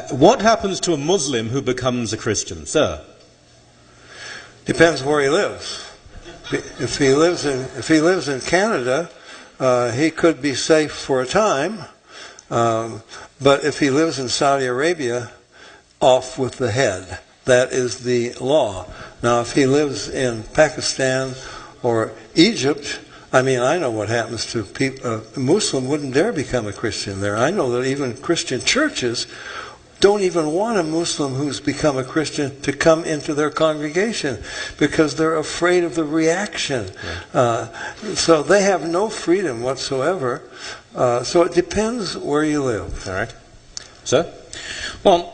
What happens to a Muslim who becomes a Christian, sir? Depends where he lives. If he lives in Canada, he could be safe for a time. But if he lives in Saudi Arabia, off with the head. That is the law. Now, if he lives in Pakistan or Egypt, I know what happens to people. A Muslim wouldn't dare become a Christian there. I know that even Christian churches don't even want a Muslim who's become a Christian to come into their congregation because they're afraid of the reaction. So they have no freedom whatsoever. So it depends where you live. All right. Sir? Well,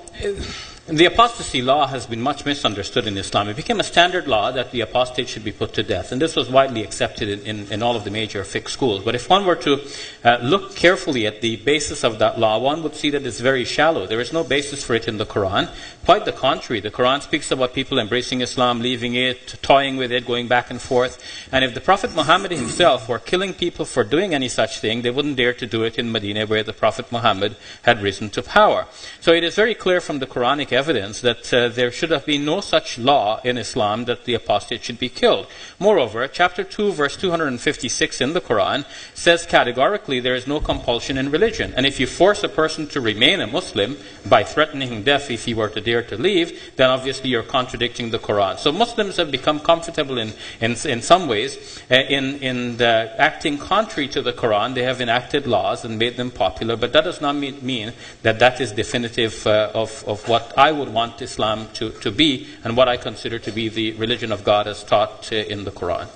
the apostasy law has been much misunderstood in Islam. It became a standard law that the apostate should be put to death. And this was widely accepted in all of the major fiqh schools. But if one were to look carefully at the basis of that law, one would see that it's very shallow. There is no basis for it in the Quran. Quite the contrary. The Quran speaks about people embracing Islam, leaving it, toying with it, going back and forth. And if the Prophet Muhammad himself were killing people for doing any such thing, they wouldn't dare to do it in Medina where the Prophet Muhammad had risen to power. So it is very clear from the Quranic evidence that there should have been no such law in Islam that the apostate should be killed. Moreover, chapter 2, verse 256 in the Quran says categorically there is no compulsion in religion. And if you force a person to remain a Muslim by threatening death if he were to dare to leave, then obviously you're contradicting the Quran. So Muslims have become comfortable in some ways in acting contrary to the Quran. They have enacted laws and made them popular, but that does not mean that is definitive of what I would want Islam to be and what I consider to be the religion of God as taught in the Quran.